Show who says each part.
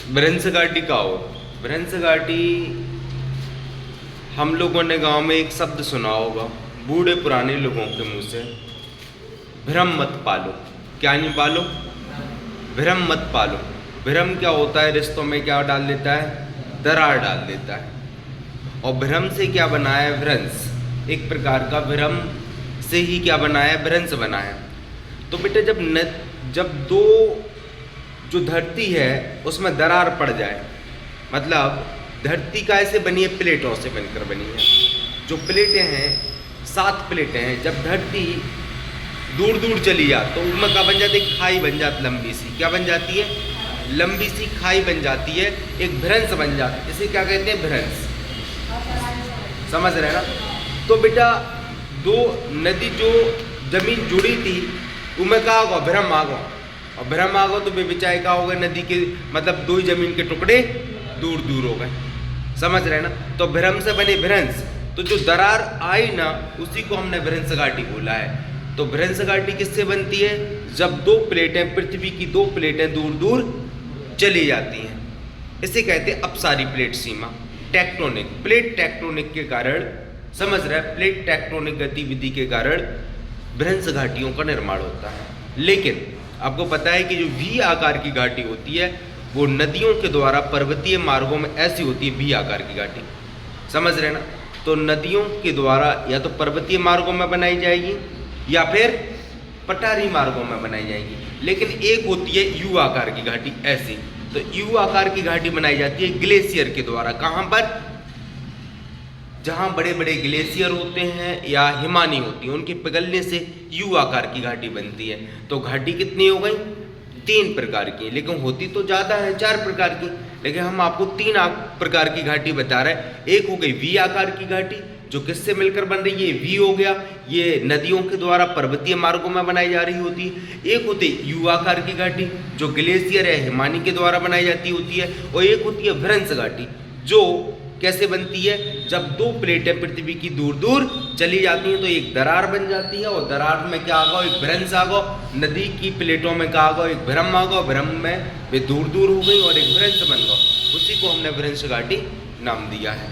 Speaker 1: भ्रंश घाटी का हो। भ्रंश घाटी हम लोगों ने गांव में एक शब्द सुना होगा बूढ़े पुराने लोगों के मुंह से, भ्रम मत पालो। क्या नहीं पालो? भ्रम मत पालो। भ्रम क्या होता है? रिश्तों में क्या डाल देता है? दरार डाल देता है। और भ्रम से क्या बना है? भ्रंश। एक प्रकार का भ्रम से ही क्या बना है? भ्रंश बना है। तो बेटा जब दो जो धरती है उसमें दरार पड़ जाए, मतलब धरती का ऐसे बनी है, प्लेटों से बनकर बनी है। जो प्लेटें हैं 7 प्लेटें हैं, जब धरती दूर दूर चली जा तो उनमें क्या बन जाती है? खाई बन जाती, लंबी सी। क्या बन जाती है? लंबी सी खाई बन जाती है, एक भ्रंश बन जाती है। इसे क्या कहते हैं? भ्रंश। समझ रहे ना? तो बेटा दो नदी जो जमीन जुड़ी थी उनमें क्या होगा? भ्रम आ गया। और भ्रम आ गया तो बेबिचाए क्या हो गए? नदी के मतलब दो ही जमीन के टुकड़े दूर दूर हो गए। समझ रहे ना? तो भ्रम से बने भ्रंश। तो जो दरार आई ना उसी को हमने भ्रंश घाटी बोला है। तो भ्रंश घाटी किससे बनती है? जब दो प्लेटें, पृथ्वी की दो प्लेटें दूर दूर चली जाती हैं। इसे कहते हैं अपसारी प्लेट सीमा। टेक्टोनिक प्लेट टेक्टोनिक के कारण, समझ रहे हैं, प्लेट टेक्टोनिक गतिविधि के कारण भ्रंश घाटियों का निर्माण होता है। लेकिन आपको पता है कि जो वी आकार की घाटी होती है वो नदियों के द्वारा पर्वतीय मार्गों में ऐसी होती है, वी आकार की घाटी। समझ रहे ना? तो नदियों के द्वारा या तो पर्वतीय मार्गों में बनाई जाएगी या फिर पठारी मार्गों में बनाई जाएगी। लेकिन एक होती है यू आकार की घाटी, ऐसी। तो यू आकार की घाटी बनाई जाती है ग्लेशियर के द्वारा। कहाँ पर? जहाँ बड़े बड़े ग्लेशियर होते हैं या हिमानी होती है, उनके पिघलने से यू आकार की घाटी बनती है। तो घाटी कितनी हो गई? 3 प्रकार की। लेकिन होती तो ज़्यादा है, 4 प्रकार की, लेकिन हम आपको 3 प्रकार की घाटी बता रहे हैं। एक हो गई वी आकार की घाटी, जो किससे मिलकर बन रही है? वी हो गया, ये नदियों के द्वारा पर्वतीय मार्गों में बनाई जा रही होती है। एक होती है यू आकार की घाटी, जो ग्लेशियर या हिमानी के द्वारा बनाई जाती होती है। और एक होती है भ्रंश घाटी, जो कैसे बनती है? जब दो प्लेटें पृथ्वी की दूर दूर चली जाती हैं तो एक दरार बन जाती है, और दरार में क्या आ गया? एक भ्रंश आ गया। नदी की प्लेटों में क्या आ गया? एक भ्रम आ गया। भ्रम में वे दूर दूर हो गई और एक भ्रंश बन गया। उसी को हमने भ्रंश घाटी नाम दिया है।